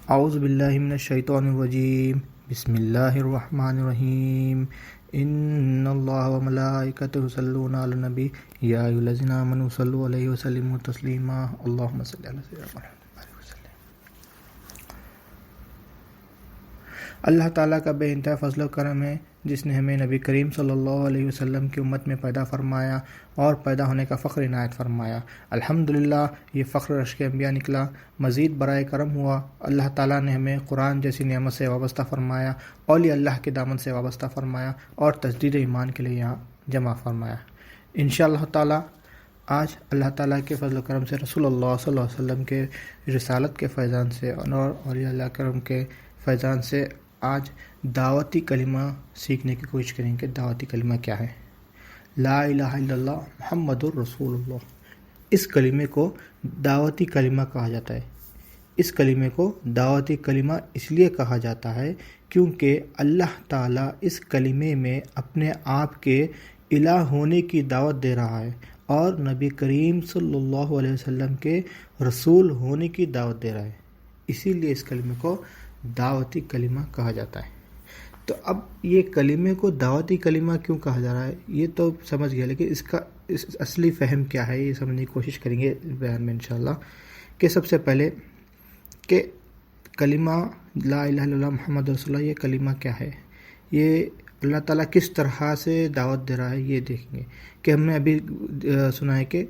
اعوذ باللہ من الشیطان الرجیم بسم اللہ الرحمن الرحیم ان اللہ وملائکتہ یصلون علی النبی یا ایھا الذین آمنوا صلوا علیہ وسلموا تسلیما اللہم صل علی سیدنا محمد۔ اللہ تعالیٰ کا بے انتہا فضل و کرم ہے جس نے ہمیں نبی کریم صلی اللہ علیہ وسلم کی امت میں پیدا فرمایا اور پیدا ہونے کا فخر عنایت فرمایا۔ الحمدللہ یہ فخر رشک انبیاء نکلا، مزید برائے کرم ہوا۔ اللہ تعالیٰ نے ہمیں قرآن جیسی نعمت سے وابستہ فرمایا، اولیاء اللہ کے دامن سے وابستہ فرمایا اور تجدید ایمان کے لیے یہاں جمع فرمایا۔ انشاءاللہ تعالیٰ آج اللہ تعالیٰ کے فضل و کرم سے رسول اللہ صلی اللہ علیہ وسلم کے رسالت کے فیضان سے اور اولیاء اللہ کرم کے فیضان سے آج دعوتی کلمہ سیکھنے کی کوشش کریں کہ دعوتی کلمہ کیا ہے۔ لا الہ الا اللہ محمد الرسول اللہ، اس کلمے کو دعوتی کلمہ کہا جاتا ہے۔ اس کلمے کو دعوتی کلمہ اس لیے کہا جاتا ہے کیونکہ اللہ تعالیٰ اس کلمے میں اپنے آپ کے الہ ہونے کی دعوت دے رہا ہے اور نبی کریم صلی اللہ علیہ وسلم کے رسول ہونے کی دعوت دے رہا ہے، اسی لیے اس کلمے کو دعوتی کلمہ کہا جاتا ہے۔ تو اب یہ کلمے کو دعوتی کلمہ کیوں کہا جا رہا ہے یہ تو سمجھ گیا، لیکن اس کا اصلی فہم کیا ہے یہ سمجھنے کی کوشش کریں گے بیان میں انشاءاللہ۔ کہ سب سے پہلے کہ کلمہ لا الہ الا اللہ محمد رسول اللہ، یہ کلمہ کیا ہے، یہ اللہ تعالیٰ کس طرح سے دعوت دے رہا ہے یہ دیکھیں گے۔ کہ ہم نے ابھی سنا ہے کہ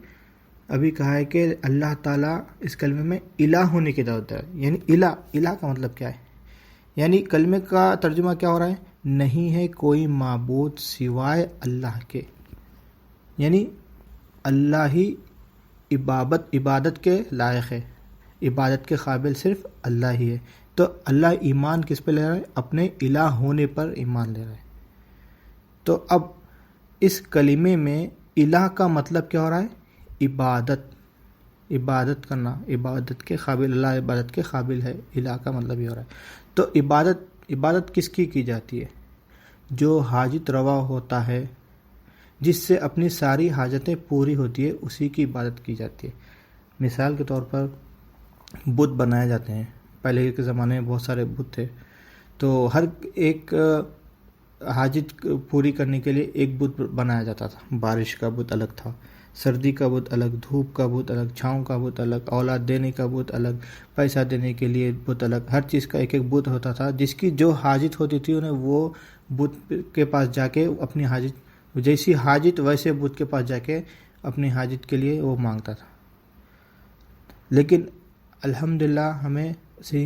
ابھی کہا ہے کہ اللہ تعالیٰ اس کلمے میں الہ ہونے کی دعوت دے رہا ہے، یعنی الہ کا مطلب کیا ہے، یعنی کلمے کا ترجمہ کیا ہو رہا ہے، نہیں ہے کوئی معبود سوائے اللہ کے، یعنی اللہ ہی عبادت کے لائق ہے، عبادت کے قابل صرف اللہ ہی ہے۔ تو اللہ ایمان کس پہ لے رہا ہے، اپنے الہ ہونے پر ایمان لے رہا ہے۔ تو اب اس کلمے میں الہ کا مطلب کیا ہو رہا ہے، عبادت کرنا، عبادت کے قابل، اللہ عبادت کے قابل ہے، الہ کا مطلب یہ ہو رہا ہے۔ تو عبادت کس کی جاتی ہے، جو حاجت روا ہوتا ہے، جس سے اپنی ساری حاجتیں پوری ہوتی ہے، اسی کی عبادت کی جاتی ہے۔ مثال کے طور پر بت بنائے جاتے ہیں، پہلے کے زمانے میں بہت سارے بت تھے، تو ہر ایک حاجت پوری کرنے کے لیے ایک بت بنایا جاتا تھا۔ بارش کا بت الگ تھا، سردی کا بت الگ، دھوپ کا بت الگ، چھاؤں کا بت الگ، اولاد دینے کا بت الگ، پیسہ دینے کے لیے بت الگ، ہر چیز کا ایک ایک بت ہوتا تھا۔ جس کی جو حاجت ہوتی تھی انہیں وہ بت کے پاس جا کے اپنی حاجت، جیسی حاجت ویسے بت کے پاس جا کے اپنی حاجت کے لیے وہ مانگتا تھا۔ لیکن الحمدللہ ہمیں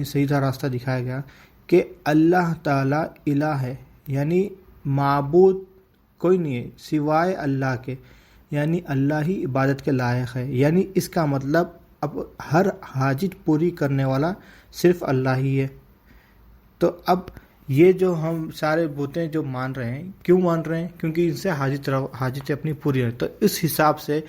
سیدھا راستہ دکھایا گیا کہ اللہ تعالیٰ الہ ہے، یعنی معبود کوئی نہیں ہے سوائے اللہ کے، یعنی اللہ ہی عبادت کے لائق ہے، یعنی اس کا مطلب اب ہر حاجت پوری کرنے والا صرف اللہ ہی ہے۔ تو اب یہ جو ہم سارے بتیں جو مان رہے ہیں، کیوں مان رہے ہیں، کیونکہ ان سے حاجتیں اپنی پوری ہیں۔ تو اس حساب سے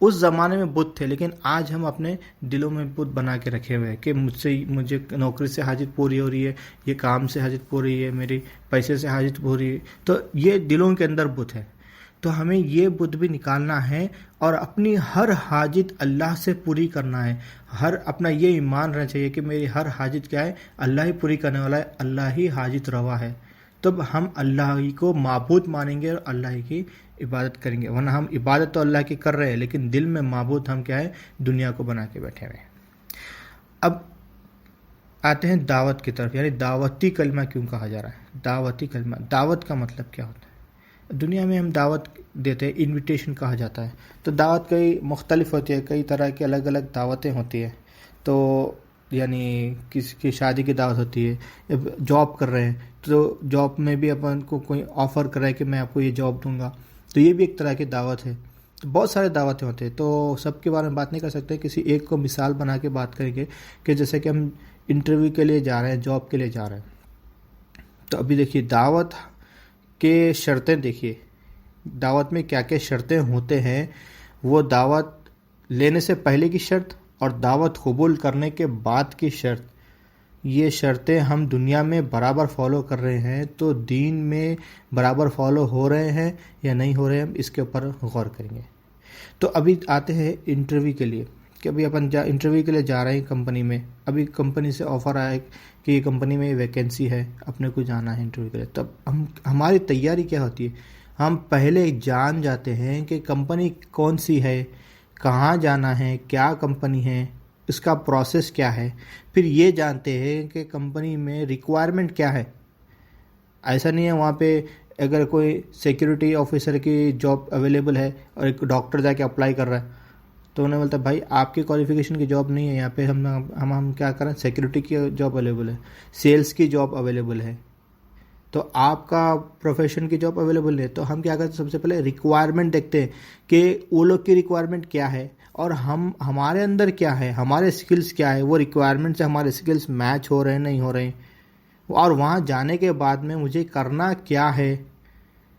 اس زمانے میں بت تھے، لیکن آج ہم اپنے دلوں میں بت بنا کے رکھے ہوئے ہیں کہ مجھے نوکری سے حاجت پوری ہو رہی ہے، یہ کام سے حاجت پوری ہے، میری پیسے سے حاجت پوری ہے، تو یہ دلوں کے اندر بت ہے۔ تو ہمیں یہ بت بھی نکالنا ہے اور اپنی ہر حاجت اللہ سے پوری کرنا ہے۔ اپنا یہ ایمان رہنا چاہیے کہ میری ہر حاجت کیا ہے، اللہ ہی پوری کرنے والا ہے، اللہ ہی حاجت روا ہے۔ تب ہم اللہ ہی کو معبود مانیں گے اور اللہ ہی کی عبادت کریں گے، ورنہ ہم عبادت تو اللہ کی کر رہے ہیں لیکن دل میں معبود ہم کیا ہے، دنیا کو بنا کے بیٹھے ہوئے ہیں۔ اب آتے ہیں دعوت کی طرف، یعنی دعوتی کلمہ کیوں کہا جا رہا ہے۔ دعوتی کلمہ، دعوت کا مطلب کیا ہوتا ہے؟ دنیا میں ہم دعوت دیتے ہیں، انویٹیشن کہا جاتا ہے۔ تو دعوت کئی مختلف ہوتی ہے، کئی طرح کی الگ الگ دعوتیں ہوتی ہیں۔ تو یعنی کسی کی شادی کی دعوت ہوتی ہے، جاب کر رہے ہیں تو جاب میں بھی اپن کو کوئی آفر کر رہا ہے کہ میں آپ کو یہ جاب دوں گا، تو یہ بھی ایک طرح کی دعوت ہے۔ تو بہت سارے دعوتیں ہوتے ہیں، تو سب کے بارے میں بات نہیں کر سکتے، کسی ایک کو مثال بنا کے بات کریں گے کہ جیسے کہ ہم انٹرویو کے لیے جا رہے ہیں، جاب کے لیے جا رہے ہیں، تو ابھی دیکھیے دعوت کے شرطیں، دیکھیے دعوت میں کیا کیا شرطیں ہوتے ہیں، وہ دعوت لینے سے پہلے کی شرط اور دعوت قبول کرنے کے بعد کی شرط، یہ شرطیں ہم دنیا میں برابر فالو کر رہے ہیں تو دین میں برابر فالو ہو رہے ہیں یا نہیں ہو رہے ہیں، ہم اس کے اوپر غور کریں گے۔ تو ابھی آتے ہیں انٹرویو کے لیے کہ ابھی اپن انٹرویو کے لیے جا رہے ہیں کمپنی میں، ابھی کمپنی سے آفر آیا کہ یہ کمپنی میں ویکینسی ہے، اپنے کو جانا ہے انٹرویو کے لیے، تب ہماری تیاری کیا ہوتی ہے؟ ہم پہلے جان جاتے ہیں کہ کمپنی کون سی ہے، کہاں جانا ہے، کیا کمپنی ہے، اس کا پروسیس کیا ہے، پھر یہ جانتے ہیں کہ کمپنی میں ریکوائرمنٹ کیا ہے۔ ایسا نہیں ہے وہاں پہ اگر کوئی سیکیورٹی آفیسر کی جاب اویلیبل ہے اور ایک ڈاکٹر جا کے اپلائی کر رہا ہے تو انہیں بولتا ہے بھائی آپ کی کوالیفیکیشن کی جاب نہیں ہے یہاں پہ، ہم کیا کریں، سیکیورٹی کی جاب اویلیبل ہے، سیلز کی جاب اویلیبل ہے، تو آپ کا پروفیشن کی جاب اویلیبل ہے۔ تو ہم کیا کرتے ہیں، سب سے پہلے ریکوائرمنٹ دیکھتے ہیں کہ وہ لوگ کی ریکوائرمنٹ کیا ہے اور ہمارے اندر کیا ہے، ہمارے اسکلز کیا ہے، وہ ریکوائرمنٹ سے ہمارے اسکلز میچ ہو رہے ہیں نہیں ہو رہے ہیں، اور وہاں جانے کے بعد میں مجھے کرنا کیا ہے،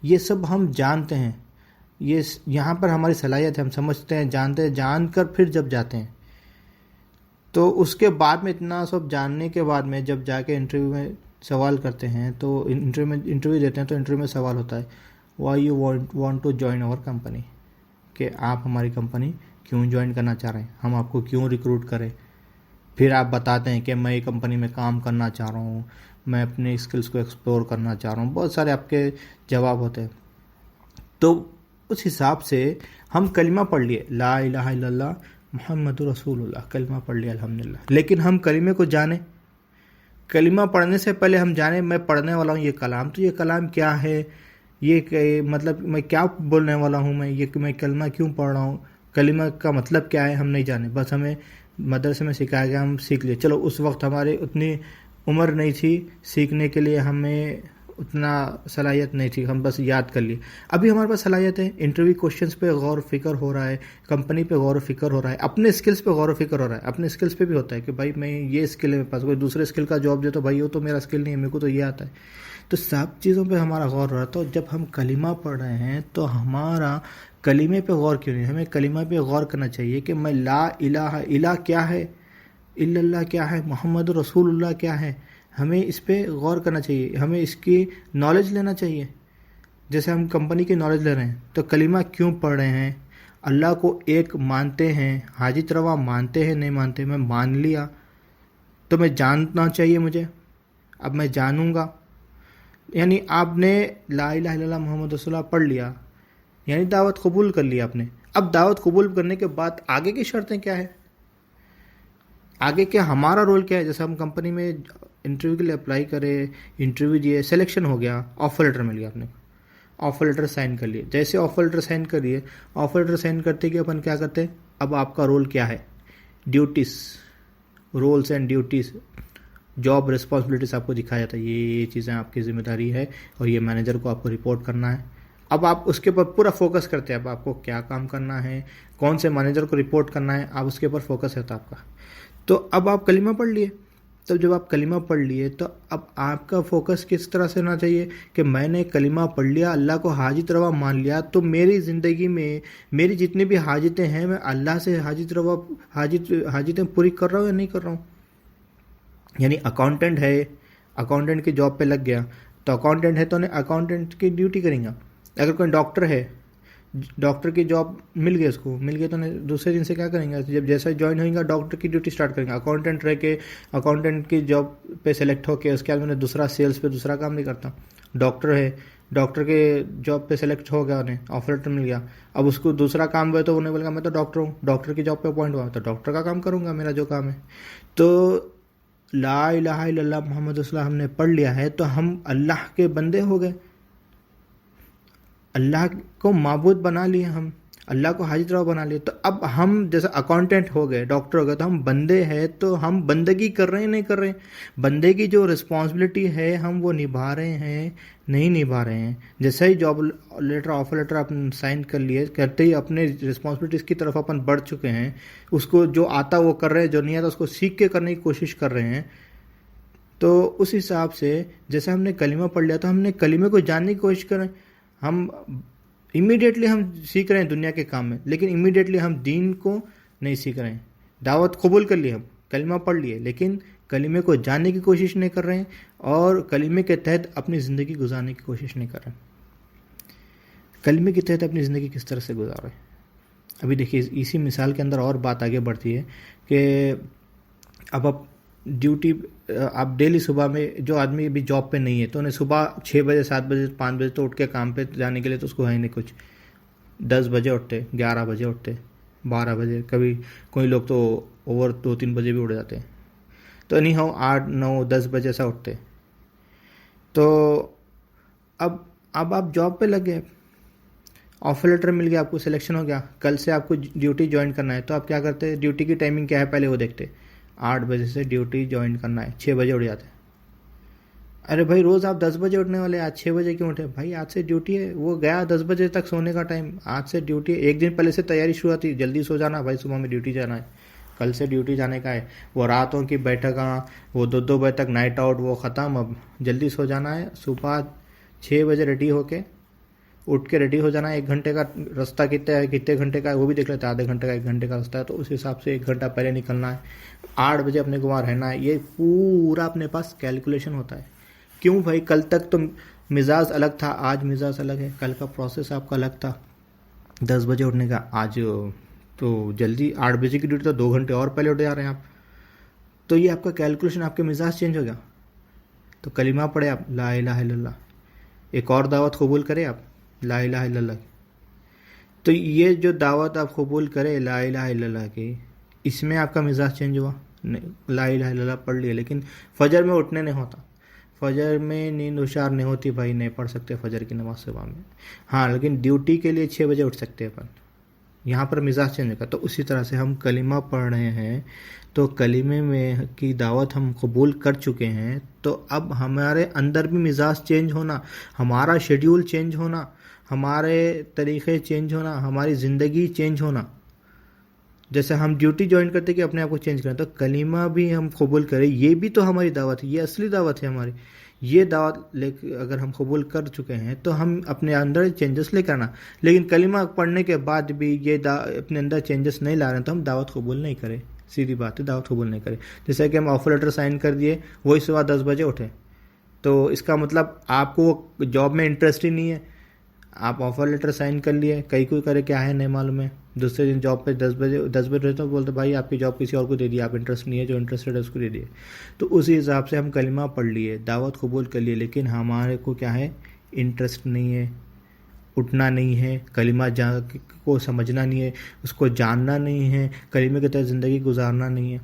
یہ سب ہم جانتے ہیں۔ یہاں پر ہماری صلاحیت ہے، ہم سمجھتے ہیں، جانتے ہیں، جان کر پھر جب جاتے ہیں تو اس کے بعد میں اتنا سب جاننے کے بعد میں جب جا کے انٹرویو میں سوال کرتے ہیں تو انٹرویو دیتے ہیں تو انٹرویو میں سوال ہوتا ہے why you want to join our company, کہ آپ ہماری کمپنی کیوں جوائن کرنا چاہ رہے ہیں، ہم آپ کو کیوں ریکروٹ کریں۔ پھر آپ بتاتے ہیں کہ میں یہ کمپنی میں کام کرنا چاہ رہا ہوں، میں اپنے اسکلس کو ایکسپلور کرنا چاہ رہا ہوں، بہت سارے آپ کے جواب ہوتے ہیں۔ تو اس حساب سے ہم کلمہ پڑھ لیے، لا الہ الا اللہ محمد رسول اللہ، کلمہ پڑھ لیا الحمدللہ، لیکن ہم کلمے کو جانیں، کلمہ پڑھنے سے پہلے ہم جانیں میں پڑھنے والا ہوں یہ کلام، تو یہ کلام کیا ہے، یہ مطلب میں کیا بولنے والا ہوں، میں کلمہ کیوں پڑھ رہا ہوں، کلمہ کا مطلب کیا ہے، ہم نہیں جانے، بس ہمیں مدرسے میں سکھایا گیا، ہم سیکھ لیے، چلو اس وقت ہماری اتنی عمر نہیں تھی سیکھنے کے لیے، ہمیں اتنا صلاحیت نہیں تھی، ہم بس یاد کر لیے۔ ابھی ہمارے پاس صلاحیت ہے، انٹرویو کوشچنس پہ غور و فکر ہو رہا ہے، کمپنی پہ غور و فکر ہو رہا ہے، اپنے اسکلس پہ غور و فکر ہو رہا ہے، اپنے اسکلس پہ بھی ہوتا ہے کہ بھائی میں یہ اسکل ہے میرے پاس، کوئی دوسرے اسکل کا جاب دے تو بھائی وہ تو میرا اسکل نہیں ہے، میرے کو تو یہ آتا ہے۔ تو سب چیزوں پہ ہمارا غور ہو رہا ہے۔ تو جب ہم کلمہ پڑھ رہے ہیں تو ہمارا کلمے پہ غور کیوں نہیں، ہمیں کلمہ پہ غور کرنا چاہیے کہ میں لا الہ الا کیا ہے، الا اللہ کیا ہے، محمد رسول اللہ کیا ہے، ہمیں اس پہ غور کرنا چاہیے، ہمیں اس کی نالج لینا چاہیے۔ جیسے ہم کمپنی کی نالج لے رہے ہیں تو کلمہ کیوں پڑھ رہے ہیں، اللہ کو ایک مانتے ہیں، حاجت روا مانتے ہیں نہیں مانتے، میں مان لیا تو میں جاننا چاہیے مجھے، اب میں جانوں گا۔ یعنی آپ نے لا الہ الا اللہ محمد رسول اللہ پڑھ لیا، یعنی دعوت قبول کر لی آپ نے۔ اب دعوت قبول کرنے کے بعد آگے کی شرطیں کیا ہے، آگے کیا ہمارا رول کیا ہے۔ جیسے ہم کمپنی میں انٹرویو کے لیے اپلائی کرے، انٹرویو دیے، سلیکشن ہو گیا، آفر لیٹر مل گیا، آپ نے آفر لیٹر سائن کر لیے۔ جیسے آفر لیٹر سائن کر لیے، آفر لیٹر سائن کرتے کہ اپن کیا کرتے ہیں، اب آپ کا رول کیا ہے، duties, roles and duties, job responsibilities آپ کو دکھایا جاتا ہے، یہ چیزیں آپ کی ذمہ داری ہے اور یہ مینیجر کو آپ کو رپورٹ کرنا ہے۔ اب آپ اس کے اوپر پورا فوکس کرتے ہیں، اب آپ کو کیا کام کرنا ہے، کون سے مینیجر کو رپورٹ کرنا ہے، آپ اس کے اوپر فوکس رہتا آپ کا۔ تو اب آپ کلمہ پڑھ لیے، تب جب آپ کلمہ پڑھ لیے تو اب آپ کا فوکس کس طرح سے ہونا چاہیے کہ میں نے کلمہ پڑھ لیا، اللہ کو حاجت روا مان لیا، تو میری زندگی میں میری جتنی بھی حاجتیں ہیں میں اللہ سے حاجتیں پوری کر رہا ہوں یا نہیں کر رہا ہوں۔ یعنی اکاؤنٹنٹ ہے، اکاؤنٹنٹ کی جاب پہ لگ گیا تو اکاؤنٹنٹ ہے تو انہیں اکاؤنٹنٹ کی ڈیوٹی کریں گا۔ اگر کوئی ڈاکٹر ہے، ڈاکٹر کی جاب مل گئی، اس کو مل گئی تو دوسرے دن سے کیا کریں گے، جب جیسا جوائن ہوئیں گا ڈاکٹر کی ڈیوٹی سٹارٹ کریں گے۔ اکاؤنٹنٹ رہ کے اکاؤنٹنٹ کی جاب پہ سلیکٹ ہو کے اس کے بعد میں دوسرا سیلز پہ دوسرا کام نہیں کرتا۔ ڈاکٹر ہے، ڈاکٹر کے جاب پہ سلیکٹ ہو گیا، انہیں آفر لیٹر مل گیا، اب اس کو دوسرا کام ہوا تو انہیں بولے گا میں تو ڈاکٹر ہوں، ڈاکٹر کی جاب پہ اپوائنٹ ہوا تو ڈاکٹر کا کام کروں گا، میرا جو کام ہے۔ تو لا الہ الا اللہ محمد رسول اللہ ہم نے پڑھ لیا ہے تو ہم اللہ کے بندے ہو گئے، اللہ کو معبود بنا لیے، ہم اللہ کو حاجت روا بنا لیے۔ تو اب ہم جیسے اکاؤنٹنٹ ہو گئے، ڈاکٹر ہو گئے، تو ہم بندے ہیں، تو ہم بندگی کر رہے ہیں نہیں کر رہے ہیں، بندے کی جو رسپانسبلٹی ہے ہم وہ نبھا رہے ہیں نہیں نبھا رہے ہیں۔ جیسے ہی جاب لیٹر آفر لیٹر اپن سائن کر لیے، کرتے ہی اپنے رسپانسبلٹیز کی طرف اپن بڑھ چکے ہیں، اس کو جو آتا وہ کر رہے ہیں، جو نہیں آتا اس کو سیکھ کے کرنے کی کوشش کر رہے ہیں۔ تو اس حساب سے جیسے ہم نے کلمہ پڑھ لیا تو ہم نے کلمے کو جاننے کی کوشش کریں۔ ہم امیڈیٹلی ہم سیکھ رہے ہیں دنیا کے کام میں، لیکن امیڈیٹلی ہم دین کو نہیں سیکھ رہے ہیں۔ دعوت قبول کر لی، ہم کلمہ پڑھ لیے، لیکن کلمے کو جاننے کی کوشش نہیں کر رہے ہیں اور کلمے کے تحت اپنی زندگی گزارنے کی کوشش نہیں کر رہے ہیں۔ کلمے کے تحت اپنی زندگی کس طرح سے گزار رہے ہیں؟ ابھی دیکھیے اسی مثال کے اندر اور بات آگے بڑھتی ہے کہ اب آپ ڈیوٹی آپ ڈیلی صبح میں جو آدمی ابھی جاب پہ نہیں ہے تو انہیں صبح 6 بجے 7 بجے 5 بجے تو اٹھ کے کام پہ جانے کے لیے تو اس کو ہے نہیں کچھ. 10 بجے اٹھتے, 11 بجے اٹھتے, 12 بجے, کبھی کوئی لوگ تو اوور 2-3 بجے بھی اٹھ جاتے ہیں. تو نہیں ہو 8 9 10 بجے سے اٹھتے. تو اب آپ جاب پہ لگ گئے, آفر لیٹر مل گیا, آپ کو سلیکشن ہو گیا, کل سے آپ کو ڈیوٹی جوائن کرنا ہے. تو آپ کیا کرتے, ڈیوٹی کی ٹائمنگ کیا ہے پہلے وہ دیکھتے. 8 بجے سے ڈیوٹی جوائن کرنا ہے, 6 بجے اٹھ جاتے. ارے بھائی روز آپ 10 بجے اٹھنے والے, آج 6 بجے کیوں اٹھے؟ بھائی آج سے ڈیوٹی ہے, وہ گیا 10 بجے تک سونے کا ٹائم, آج سے ڈیوٹی ہے. ایک دن پہلے سے تیاری شروع ہوتی, جلدی سو جانا بھائی, صبح میں ڈیوٹی جانا ہے, کل سے ڈیوٹی جانے کا ہے. وہ راتوں کی بیٹھک, وہ 2 بجے تک نائٹ آؤٹ, وہ ختم. اب جلدی سو جانا ہے, صبح 6 بجے ریڈی ہو کے اٹھ کے ریڈی ہو جانا ہے. 1 گھنٹے کا راستہ کتنے گھنٹے کا ہے وہ بھی دیکھ لیتے ہیں, آدھے گھنٹے کا 1 گھنٹے کا راستہ ہے, تو اس حساب سے 1 گھنٹہ پہلے نکلنا ہے. 8 بجے اپنے کو وہاں رہنا ہے. یہ پورا اپنے پاس کیلکولیشن ہوتا ہے. کیوں بھائی؟ کل تک تو مزاج الگ تھا, آج مزاج الگ ہے. کل کا پروسیس آپ کا الگ تھا 10 بجے اٹھنے کا, آج تو جلدی 8 بجے کی ڈیوٹی تو 2 گھنٹے اور پہلے اٹھ جا رہے ہیں آپ. تو یہ آپ کا کیلکولیشن, آپ کے مزاج چینج ہو گیا. تو کلمہ پڑھے آپ, لا الہ الا اللہ. ایک اور دعوت قبول کرے آپ, لا الہ الا اللہ. تو یہ جو دعوت آپ قبول کرے لا الہ الا اللہ کی, اس میں آپ کا مزاج چینج ہوا. لا الہ الا اللہ پڑھ لیے, لیکن فجر میں اٹھنے نہیں ہوتا, فجر میں نیند ہوشیار نہیں ہوتی بھائی, نہیں پڑھ سکتے فجر کی نماز صبح میں. ہاں لیکن ڈیوٹی کے لیے 6 بجے اٹھ سکتے ہیں اپن, یہاں پر مزاج چینج ہوگا. تو اسی طرح سے ہم کلمہ پڑھ رہے ہیں, تو کلمے میں کی دعوت ہم قبول کر چکے ہیں, تو اب ہمارے اندر بھی مزاج چینج ہونا, ہمارا شیڈیول چینج ہونا, ہمارے طریقے چینج ہونا, ہماری زندگی چینج ہونا. جیسے ہم ڈیوٹی جوائن کرتے کہ اپنے آپ کو چینج کریں, تو کلمہ بھی ہم قبول کریں, یہ بھی تو ہماری دعوت ہے, یہ اصلی دعوت ہے ہماری. یہ دعوت اگر ہم قبول کر چکے ہیں تو ہم اپنے اندر چینجز لے کر آنا. لیکن کلمہ پڑھنے کے بعد بھی یہ اپنے اندر چینجز نہیں لا رہے ہیں تو ہم دعوت قبول نہیں کریں. سیدھی بات ہے, دعوت قبول نہیں کریں. جیسے کہ ہم آفر لیٹر سائن کر دیے, وہی صبح 10 بجے اٹھے, تو اس کا مطلب آپ کو وہ جاب میں انٹرسٹ ہی نہیں ہے. آپ آفر لیٹر سائن کر لیے, کئی کوئی کرے کیا ہے نہیں معلوم ہے, دوسرے دن جاب پہ 10 بجے رہتے تو بولتے بھائی آپ کی جاب کسی اور کو دے دی, آپ انٹرسٹ نہیں ہے, جو انٹرسٹڈ ہے اس کو دے دیے. تو اسی حساب سے ہم کلمہ پڑھ لیے, دعوت قبول کر لیے, لیکن ہمارے کو کیا ہے, انٹرسٹ نہیں ہے, اٹھنا نہیں ہے, کلمہ کو سمجھنا نہیں ہے, اس کو جاننا نہیں ہے, کلمے کے تحت زندگی گزارنا نہیں ہے.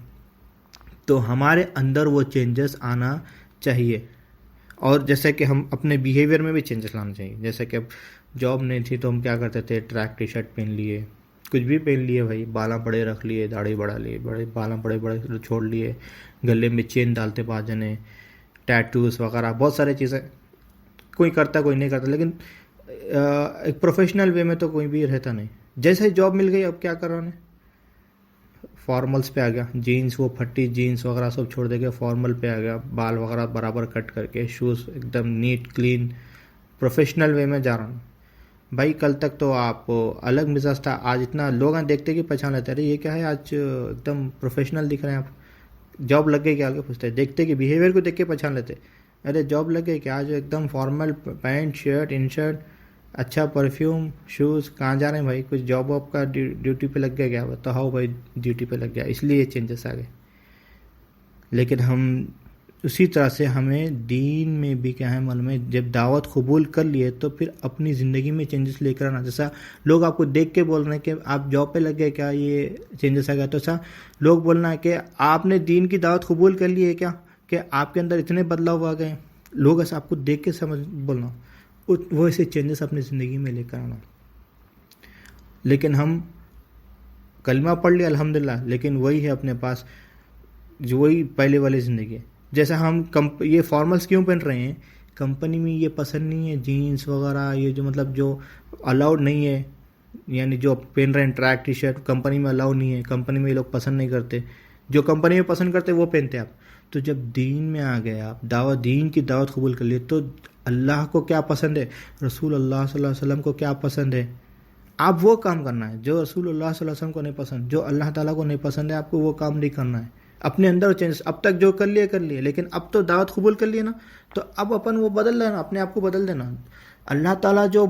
تو ہمارے اندر وہ چینجز آنا چاہیے. اور جیسے کہ ہم اپنے بیہیویئر میں بھی چینجز لانا چاہیے. جیسے کہ اب جاب نہیں تھی تو ہم کیا کرتے تھے, ٹریک ٹی شرٹ پہن لیے, کچھ بھی پہن لیے بھائی, بالاں بڑے رکھ لیے, داڑھی بڑھا لیے, بالاں بڑے چھوڑ لیے, گلے میں چین ڈالتے 5 جنے, ٹیٹوز وغیرہ, بہت سارے چیزیں کوئی کرتا کوئی نہیں کرتا. لیکن ایک پروفیشنل وے میں تو کوئی بھی رہتا نہیں. جیسے جاب مل گئی اب کیا کر رہا ہے, فارملس پہ آ گیا, جینس, وہ پھٹی جینس وغیرہ سب چھوڑ دے کے فارمل پہ آ گیا, بال وغیرہ برابر کٹ کر کے, شوز ایک دم نیٹ کلین, پروفیشنل وے میں جا رہا ہوں. بھائی کل تک تو آپ الگ مزاج تھا, آج اتنا لوگ دیکھتے کہ پہچان لیتے, ارے یہ کیا ہے, آج ایک دم پروفیشنل دکھ رہے ہیں آپ. جاب لگ گئی کیا آگے پوچھتے, دیکھتے کہ بیہیویئر کو دیکھ کے پہچان لیتے, ارے جاب لگ گئی کہ آج ایک دم فارمل, پینٹ شرٹ ان شرٹ, اچھا پرفیوم, شوز. کہاں جا رہے ہیں بھائی, کچھ جاب واب کا ڈیوٹی پہ لگ گیا کیا؟ بتاؤ بھائی ڈیوٹی پہ لگ گیا, اس لیے یہ چینجز آ گئے. لیکن ہم اسی طرح سے ہمیں دین میں بھی کیا ہے معلوم ہے, جب دعوت قبول کر لیے تو پھر اپنی زندگی میں چینجز لے کر آنا. جیسا لوگ آپ کو دیکھ کے بول رہے ہیں کہ آپ جاب پہ لگ گئے کیا, یہ چینجز آ گیا, تو ایسا لوگ بولنا ہے کہ آپ نے دین کی دعوت قبول کر لی ہے کیا, کہ آپ کے اندر اتنے بدلاؤ آ گئے. لوگ ایسا آپ کو دیکھ کے بولنا, وہ ایسے چینجز اپنی زندگی میں لے کر آنا. لیکن ہم کلمہ پڑھ لیا الحمدللہ, لیکن وہی ہے اپنے پاس جو وہی پہلے والی زندگی ہے. جیسا ہم یہ فارملس کیوں پہن رہے ہیں, کمپنی میں یہ پسند نہیں ہے, جینس وغیرہ یہ جو مطلب جو الاؤڈ نہیں ہے, یعنی جو پہن رہے ہیں ٹریک ٹی شرٹ, کمپنی میں الاؤ نہیں ہے, کمپنی میں یہ لوگ پسند نہیں کرتے. جو کمپنی میں پسند کرتے وہ پہنتے آپ. تو جب دین میں آ گئے آپ, دین کی دعوت قبول کر لیے, تو اللہ کو کیا پسند ہے, رسول اللہ صلی اللہ علیہ وسلم کو کیا پسند ہے, آپ وہ کام کرنا ہے. جو رسول اللہ صلی اللہ علیہ وسلم کو نہیں پسند, جو اللہ تعالیٰ کو نہیں پسند ہے, آپ کو وہ کام نہیں کرنا ہے. اپنے اندر چینج, اب تک جو کر لیے, لیکن اب تو دعوت قبول کر لیے نا, تو اب اپن وہ بدل لینا, اپنے آپ کو بدل دینا. اللہ تعالیٰ جو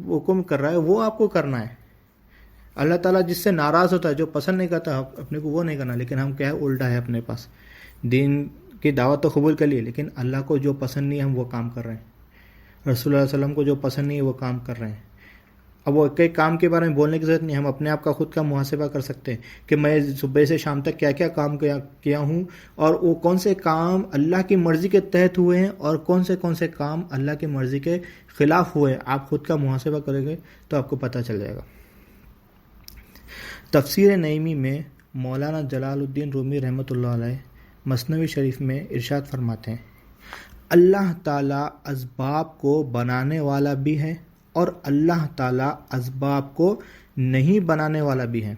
حکم کر رہا ہے وہ آپ کو کرنا ہے. اللہ تعالیٰ جس سے ناراض ہوتا ہے، جو پسند نہیں کرتا، اپنے کو وہ نہیں کرنا. لیکن ہم کیا ہے، الٹا ہے اپنے پاس. دین کی دعوت تو قبول کر لیے، لیکن اللہ کو جو پسند نہیں ہے ہم وہ کام کر رہے ہیں. رسول اللہ علیہ وسلم کو جو پسند نہیں ہے وہ کام کر رہے ہیں. اب وہ کئی کام کے بارے میں بولنے کی ضرورت نہیں، ہم اپنے آپ کا خود کا محاسبہ کر سکتے ہیں کہ میں صبح سے شام تک کیا کیا کام کیا ہوں، اور وہ کون سے کام اللہ کی مرضی کے تحت ہوئے ہیں اور کون سے کام اللہ کی مرضی کے خلاف ہوئے ہیں. آپ خود کا محاسبہ کریں گے تو آپ کو پتہ چل جائے گا. تفسیر نعیمی میں مولانا جلال الدین رومی رحمۃ اللہ علیہ مثنوی شریف میں ارشاد فرماتے ہیں، اللہ تعالیٰ اسباب کو بنانے والا بھی ہے اور اللہ تعالیٰ اسباب کو نہیں بنانے والا بھی ہے.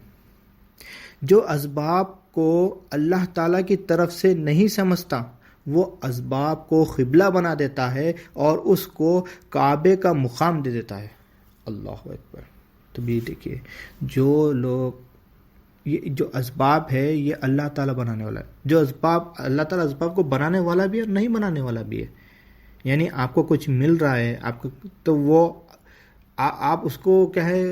جو اسباب کو اللہ تعالیٰ کی طرف سے نہیں سمجھتا وہ اسباب کو قبلہ بنا دیتا ہے اور اس کو کعبے کا مقام دے دیتا ہے. اللہ اکبر. تو بھی دیکھیے، جو لوگ یہ جو اسباب ہے یہ اللہ تعالیٰ بنانے والا ہے. جو اسباب اللہ تعالیٰ اسباب کو بنانے والا بھی ہے اور نہیں بنانے والا بھی ہے. یعنی آپ کو کچھ مل رہا ہے آپ کو، تو وہ آپ اس کو کیا ہے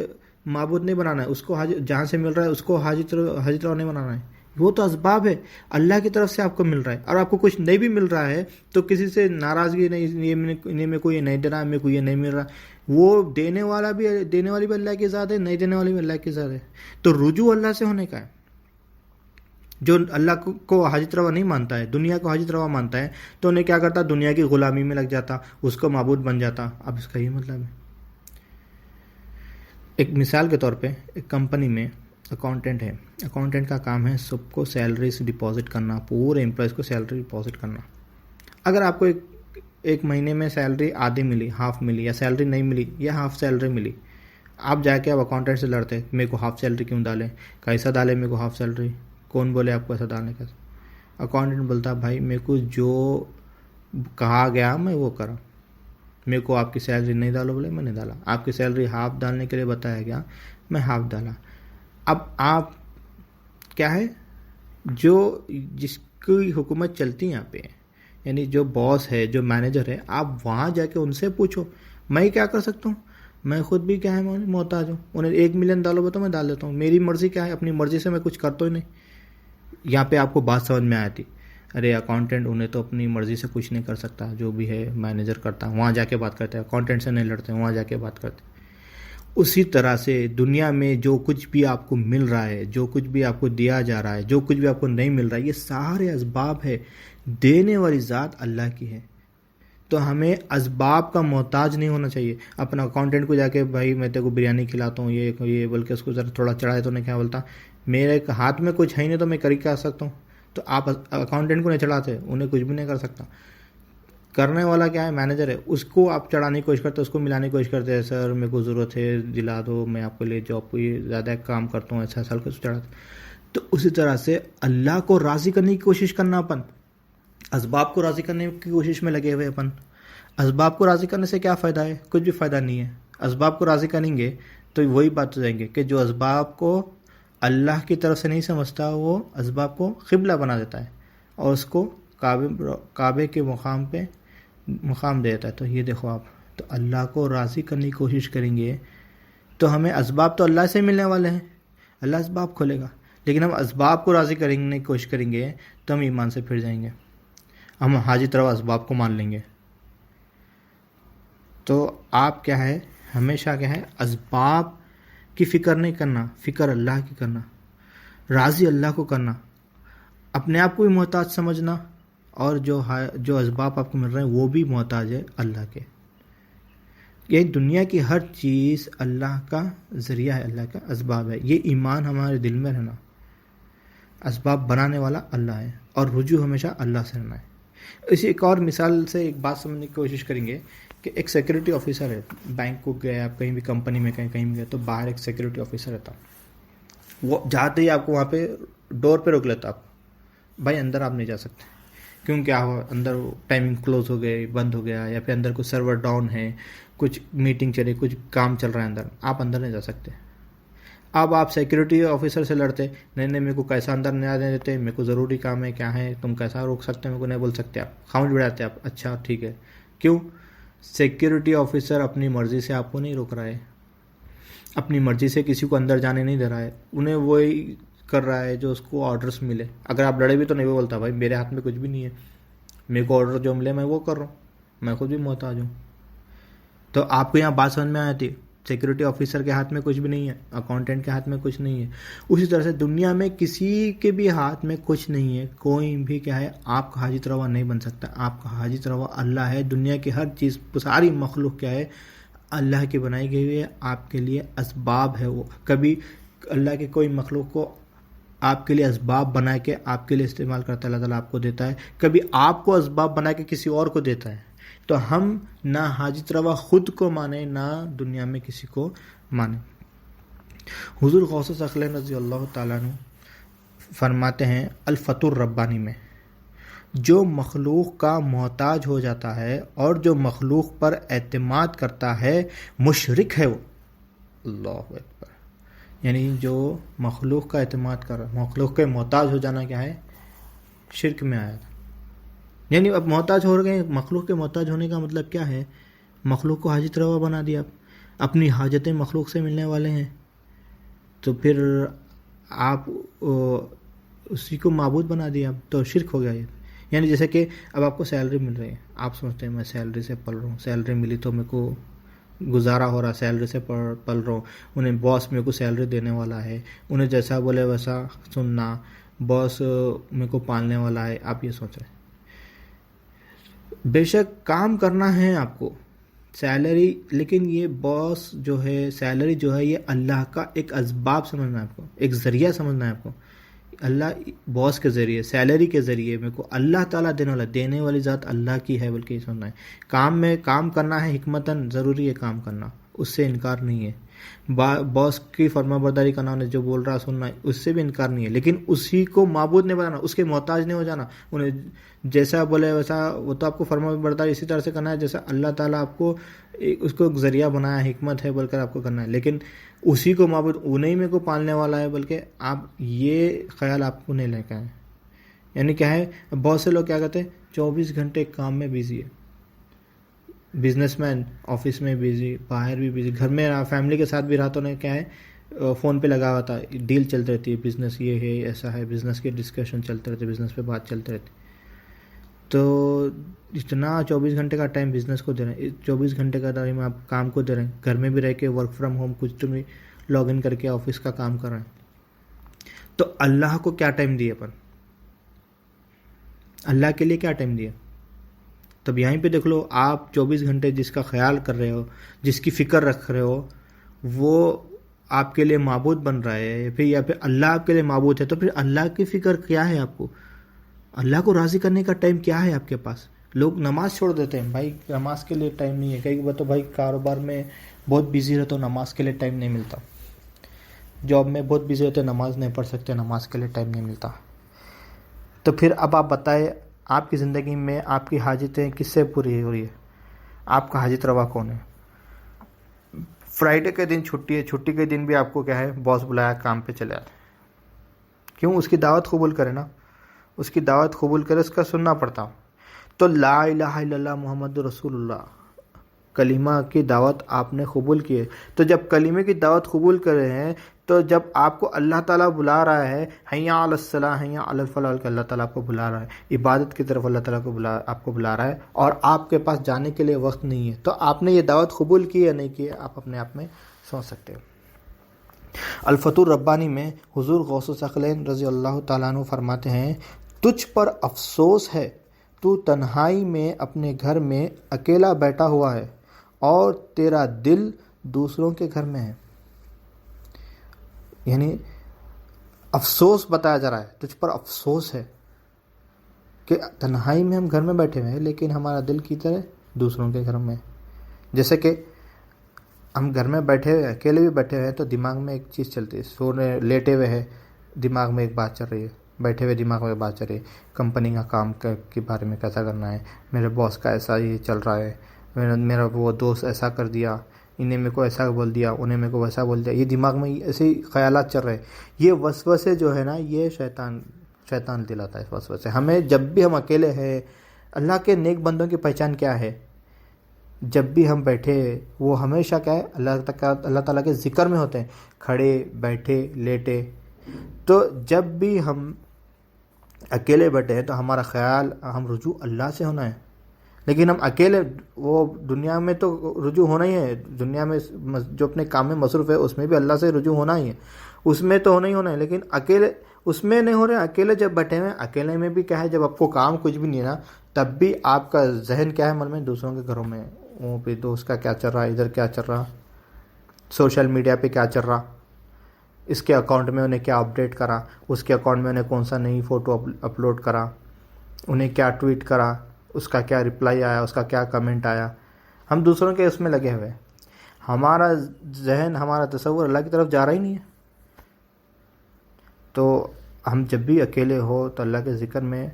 معبود نہیں بنانا ہے. اس کو جہاں سے مل رہا ہے اس کو حاجت روا نہیں بنانا ہے. وہ تو اسباب ہے، اللہ کی طرف سے آپ کو مل رہا ہے. اور آپ کو کچھ نہیں بھی مل رہا ہے تو کسی سے ناراضگی نہیں، انہیں میں کوئی نہیں دے رہا، میں کوئی یہ نہیں مل رہا. وہ دینے والی بھی اللہ کی ذات ہے، نہیں دینے والی بھی اللہ کی ذات ہے. تو رجوع اللہ سے ہونے کا ہے. جو اللہ کو حاجت روا نہیں مانتا ہے، دنیا کو حاجت روا مانتا ہے، تو انہیں کیا کرتا، دنیا کی غلامی میں لگ جاتا، اس کو معبود بن جاتا. اب اس کا یہ مطلب ہے. ایک مثال کے طور پہ ایک کمپنی میں اکاؤنٹنٹ ہے. اکاؤنٹنٹ کا کام ہے سب کو سیلریز ڈپازٹ کرنا، پورے امپلائز کو سیلری ڈپازٹ کرنا. اگر آپ کو ایک مہینے میں سیلری آدھی ملی، ہاف ملی، یا سیلری نہیں ملی یا ہاف سیلری ملی، آپ جا کے اب اکاؤنٹنٹ سے لڑتے، میرے کو ہاف سیلری کیوں ڈالیں، کیسا ڈالے میرے کو ہاف سیلری، کون بولے آپ کو ایسا ڈالنے کا. اکاؤنٹنٹ بولتا بھائی میرے کو جو کہا گیا میں وہ کرا، میرے کو آپ کی سیلری نہیں ڈالو بولے میں نہیں ڈالا، آپ کی سیلری ہاف ڈالنے کے لیے بتایا گیا میں ہاف ڈالا. اب آپ کیا ہے، جو جس کی حکومت چلتی ہے یہاں پہ، یعنی جو باس ہے، جو مینیجر ہے، آپ وہاں جا کے ان سے پوچھو میں کیا کر سکتا ہوں. میں خود بھی کیا ہے محتاج ہوں. انہیں 1 ملین ڈالو تو میں ڈال دیتا ہوں. میری مرضی کیا ہے، اپنی مرضی سے میں کچھ کرتا ہی نہیں. یہاں پہ آپ کو بات سمجھ میں آتی، ارے اکاؤنٹنٹ انہیں تو اپنی مرضی سے کچھ نہیں کر سکتا، جو بھی ہے مینیجر کرتا، وہاں جا کے بات کرتے ہیں. اکاؤنٹنٹ سے نہیں لڑتے، وہاں جا کے بات کرتے. اسی طرح سے دنیا میں جو کچھ بھی آپ کو مل رہا ہے، جو کچھ بھی آپ کو دیا جا رہا ہے، جو کچھ بھی آپ کو نہیں مل رہا ہے، یہ سارے اسباب ہے. دینے والی ذات اللہ کی ہے. تو ہمیں اسباب کا محتاج نہیں ہونا چاہیے. اپنا اکاؤنٹنٹ کو جا کے بھائی میں تیرے کو بریانی کھلاتا ہوں یہ بلکہ اس کو ذرا تھوڑا چڑھائے تو نہیں، کیا بولتا میرے ہاتھ میں کچھ ہے نہیں تو میں کر کیا سکتا ہوں. تو آپ اکاؤنٹنٹ کو نہیں چڑھاتے، انہیں کچھ بھی نہیں کر سکتا. کرنے والا کیا ہے، مینیجر ہے، اس کو آپ چڑھانے کی کوشش کرتے، اس کو ملانے کی کوشش کرتے ہیں، سر میرے کو ضرورت ہے دلا دو، میں آپ کو لے جاب کو یہ زیادہ کام کرتا ہوں، ایسا سال کو چڑھاتے. تو اسی طرح سے اللہ کو راضی کرنے کی کوشش کرنا، اپن اسباب کو راضی کرنے کی کوشش میں لگے ہوئے. اپن اسباب کو راضی کرنے سے کیا فائدہ ہے، کچھ بھی فائدہ نہیں ہے. اسباب کو راضی کریں گے تو وہی بات ہو جائیں گے کہ جو اسباب کو اللہ کی طرف سے نہیں سمجھتا وہ اسباب کو قبلہ بنا دیتا ہے اور اس کو کعبے کے مقام پہ مقام دیتا ہے. تو یہ دیکھو آپ، تو اللہ کو راضی کرنے کی کوشش کریں گے تو ہمیں اسباب تو اللہ سے ملنے والے ہیں، اللہ اسباب کھولے گا. لیکن ہم اسباب کو راضی کرنے کی کوشش کریں گے تو ہم ایمان سے پھر جائیں گے، ہم حاجت روا اسباب کو مان لیں گے. تو آپ کیا ہے، ہمیشہ کیا ہے، اسباب کی فکر نہیں کرنا، فکر اللہ کی کرنا، راضی اللہ کو کرنا، اپنے آپ کو بھی محتاج سمجھنا، اور جو اسباب آپ کو مل رہے ہیں وہ بھی محتاج ہے اللہ کے. یہ دنیا کی ہر چیز اللہ کا ذریعہ ہے، اللہ کا اسباب ہے. یہ ایمان ہمارے دل میں رہنا، اسباب بنانے والا اللہ ہے اور رجوع ہمیشہ اللہ سے رہنا ہے. اسی ایک اور مثال سے ایک بات سمجھنے کی کوشش کریں گے کہ ایک سیکورٹی آفیسر ہے، بینک کو گئے آپ، کہیں بھی کمپنی میں کہیں بھی گئے تو باہر ایک سیکورٹی آفیسر رہتا، وہ جاتے ہی آپ کو وہاں پہ ڈور پہ روک لیتا، آپ بھائی اندر آپ نہیں جا سکتے. کیوں، کیا ہوا، اندر ٹائمنگ کلوز ہو گئی، بند ہو گیا، یا پھر اندر کوئی سرور ڈاؤن ہے، کچھ میٹنگ چلے، کچھ کام چل رہا ہے اندر، آپ اندر نہیں جا سکتے. اب آپ سیکورٹی آفیسر سے لڑتے، نہیں میرے کو کیسا اندر نہیں آنے دیتے، میرے کو ضروری کام ہے، کیا ہے، تم کیسا روک سکتے، میرے کو نہیں بول سکتے. آپ خاموش بڑھاتے، آپ اچھا ٹھیک ہے. کیوں، سیکورٹی آفیسر اپنی مرضی سے آپ کو نہیں روک رہا ہے. اپنی مرضی سے کسی کو اندر جانے نہیں دے رہا ہے، انہیں وہی کر رہا ہے جو اس کو آرڈرس ملے. اگر آپ لڑے بھی تو نہیں وہ بولتا بھائی میرے ہاتھ میں کچھ بھی نہیں ہے، میرے کو آرڈر جو ملے میں وہ کر رہا ہوں، میں خود بھی محتاج ہوں. تو آپ کو یہاں بات سمجھ میں آتی، سیکورٹی آفیسر کے ہاتھ میں کچھ بھی نہیں ہے، اکاؤنٹنٹ کے ہاتھ میں کچھ نہیں ہے. اسی طرح سے دنیا میں کسی کے بھی ہاتھ میں کچھ نہیں ہے. کوئی بھی کیا ہے آپ کا حاجت روا نہیں بن سکتا. آپ کا حاجت روا اللہ ہے. دنیا کی ہر چیز، ساری مخلوق کیا ہے اللہ کی بنائی گئی ہوئی ہے، آپ کے لیے اسباب ہے. وہ کبھی اللہ کے کوئی مخلوق کو آپ کے لیے اسباب بنا کے آپ کے لیے استعمال کرتا ہے، اللہ تعالیٰ آپ کو دیتا ہے. کبھی آپ کو اسباب بنا کے کسی اور کو دیتا ہے. تو ہم نہ حاجت روا خود کو مانیں نہ دنیا میں کسی کو مانیں. حضور غوث ثقلین رضی اللہ تعالیٰ عنہ فرماتے ہیں الفتح الربانی میں، جو مخلوق کا محتاج ہو جاتا ہے اور جو مخلوق پر اعتماد کرتا ہے مشرک ہے وہ. اللہ اکبر. یعنی جو مخلوق کا اعتماد کر رہا، مخلوق کے محتاج ہو جانا کیا ہے؟ شرک میں آیا تھا. یعنی اب محتاج ہو گئے. مخلوق کے محتاج ہونے کا مطلب کیا ہے؟ مخلوق کو حاجت روا بنا دیا. اپنی حاجتیں مخلوق سے ملنے والے ہیں تو پھر آپ اسی کو معبود بنا دیا تو شرک ہو گیا. یہ یعنی جیسے کہ اب آپ کو سیلری مل رہی ہے، آپ سوچتے ہیں میں سیلری سے پل رہا ہوں، سیلری ملی تو میرے کو گزارا ہو رہا، سیلری سے پل رہا ہوں. انہیں باس میرے کو سیلری دینے والا ہے، انہیں جیسا بولے ویسا سننا، باس میرے کو پالنے والا ہے. آپ یہ سوچ رہے ہیں. بے شک کام کرنا ہے آپ کو، سیلری، لیکن یہ باس جو ہے، سیلری جو ہے، یہ اللہ کا ایک اسباب سمجھنا ہے آپ کو، ایک ذریعہ سمجھنا ہے آپ کو. اللہ باس کے ذریعے، سیلری کے ذریعے میرے کو اللہ تعالیٰ دینے والی ذات اللہ کی ہے، بلکہ یہ سمجھنا ہے. کام میں کام کرنا ہے حکمتاً، ضروری ہے کام کرنا، اس سے انکار نہیں ہے. باس کی فرما برداری کرنا، انہیں جو بول رہا سننا، اس سے بھی انکار نہیں ہے. لیکن اسی کو معبود نہیں بنانا، اس کے محتاج نہیں ہو جانا. انہیں جیسا بولے ویسا، وہ تو آپ کو فرما برداری اسی طرح سے کرنا ہے جیسا اللہ تعالیٰ آپ کو اس کو ایک ذریعہ بنایا، حکمت ہے بول کر آپ کو کرنا ہے. لیکن اسی کو معبود، انہیں میں کو پالنے والا ہے، بلکہ آپ یہ خیال آپ کو نہیں لے کے آئے. یعنی کیا ہے، بہت سے لوگ کیا کہتے ہیں 24 گھنٹے کام میں بیزی ہے. بزنس مین آفس میں بیزی، باہر بھی بیزی، گھر میں فیملی کے ساتھ بھی رہا تو نہیں کیا ہے فون پہ لگا ہوا تھا، ڈیل چلتی رہتی ہے، بزنس یہ ہے ایسا ہے، بزنس کے ڈسکشن چلتے رہتے، بزنس پہ بات چلتے رہتی. تو اتنا 24 گھنٹے کا ٹائم بزنس کو دے رہے ہیں، 24 گھنٹے کا ٹائم آپ کام کو دے رہے ہیں. گھر میں بھی رہ کے ورک فرام ہوم کچھ تو بھی لاگ ان کر کے آفس کا کام کر رہے ہیں. تو اللہ کو کیا ٹائم دیے اپن؟ اللہ کے لیے کیا ٹائم دیا؟ تب یہیں پہ دیکھ لو، آپ 24 گھنٹے جس کا خیال کر رہے ہو، جس کی فکر رکھ رہے ہو، وہ آپ کے لیے معبود بن رہا ہے، پھر یا پھر اللہ آپ کے لیے معبود ہے. تو پھر اللہ کی فکر کیا ہے آپ کو؟ اللہ کو راضی کرنے کا ٹائم کیا ہے آپ کے پاس؟ لوگ نماز چھوڑ دیتے ہیں، بھائی نماز کے لیے ٹائم نہیں ہے. کئی بار تو بھائی کاروبار میں بہت بزی رہتا ہوں، نماز کے لیے ٹائم نہیں ملتا. جاب میں بہت بزی ہوتے ہیں، نماز نہیں پڑھ سکتے، نماز کے لیے ٹائم نہیں ملتا. تو پھر اب آپ بتائیں، آپ کی زندگی میں آپ کی حاجتیں کس سے پوری ہو رہی ہے؟ آپ کا حاجت روا کون ہے؟ فرائیڈے کے دن چھٹی ہے، چھٹی کے دن بھی آپ کو کیا ہے باس بلایا، کام پہ چلے آتے. کیوں؟ اس کی دعوت قبول کرے نا، اس کی دعوت قبول کرے، اس کا سننا پڑتا. تو لا الہ الا اللہ محمد رسول اللہ کلمہ کی دعوت آپ نے قبول کی ہے. تو جب کلمے کی دعوت قبول کر رہے ہیں، تو جب آپ کو اللہ تعالیٰ بلا رہا ہے حیا علی الصلاۃ حیا علی الفلاح، کہ اللہ تعالیٰ آپ کو بلا رہا ہے عبادت کی طرف، اللہ تعالیٰ کو آپ کو بلا رہا ہے، اور آپ کے پاس جانے کے لیے وقت نہیں ہے، تو آپ نے یہ دعوت قبول کی یا نہیں کی؟ آپ اپنے آپ میں سوچ سکتے ہو. الفتح الربانی میں حضور غوث ثقلین رضی اللہ تعالیٰ عنہ فرماتے ہیں تجھ پر افسوس ہے، تو تنہائی میں اپنے گھر میں اکیلا بیٹھا ہوا ہے اور تیرا دل دوسروں کے گھر میں ہے. یعنی افسوس بتایا جا رہا ہے، تجھ پر افسوس ہے کہ تنہائی میں ہم گھر میں بیٹھے ہوئے ہیں، لیکن ہمارا دل کی طرح دوسروں کے گھر میں. جیسے کہ ہم گھر میں بیٹھے ہوئے، اکیلے بھی بیٹھے ہوئے ہیں، تو دماغ میں ایک چیز چلتی ہے، سونے لیٹے ہوئے ہے، دماغ میں ایک بات چل رہی ہے، بیٹھے ہوئے دماغ میں بات چل رہی ہے، کمپنی کا کام کے بارے میں کیسا کرنا ہے، میرے باس کا ایسا ہی چل رہا ہے، میرا وہ دوست ایسا کر دیا، انہیں میرے کو ایسا بول دیا، انہیں میرے کو ویسا بول دیا. یہ دماغ میں ایسے ہی خیالات چل رہے ہیں. یہ وسوسے جو ہے نا، یہ شیطان دلاتا ہے اس وسوسے. ہمیں جب بھی ہم اکیلے ہیں، اللہ کے نیک بندوں کی پہچان کیا ہے؟ جب بھی ہم بیٹھے وہ ہمیشہ کیا ہے اللہ تعالیٰ کے ذکر میں ہوتے ہیں، کھڑے بیٹھے لیٹے. تو جب بھی ہم اکیلے بیٹھے ہیں تو ہمارا خیال ہم رجوع اللہ سے ہونا ہے. لیکن ہم اکیلے وہ دنیا میں تو رجوع ہونا ہی ہے، دنیا میں جو اپنے کام میں مصروف ہے اس میں بھی اللہ سے رجوع ہونا ہی ہے، اس میں تو ہونا ہی ہونا ہے. لیکن اکیلے اس میں نہیں ہو رہے، اکیلے جب بیٹھے ہوئے اکیلے میں بھی کیا ہے، جب آپ کو کام کچھ بھی نہیں ہے نا، تب بھی آپ کا ذہن کیا ہے من میں دوسروں کے گھروں میں، وہاں پہ دوست کا کیا چل رہا، ادھر کیا چل رہا، سوشل میڈیا پہ کیا چل رہا، اس کے اکاؤنٹ میں انہیں کیا اپڈیٹ کرا، اس کے اکاؤنٹ میں انہیں کون سا نئی فوٹو اپلوڈ کرا، انہیں کیا ٹویٹ کرا، اس کا کیا رپلائی آیا، اس کا کیا کمنٹ آیا. ہم دوسروں کے اس میں لگے ہوئے، ہمارا ذہن ہمارا تصور اللہ کی طرف جا رہا ہی نہیں ہے. تو ہم جب بھی اکیلے ہو تو اللہ کے ذکر میں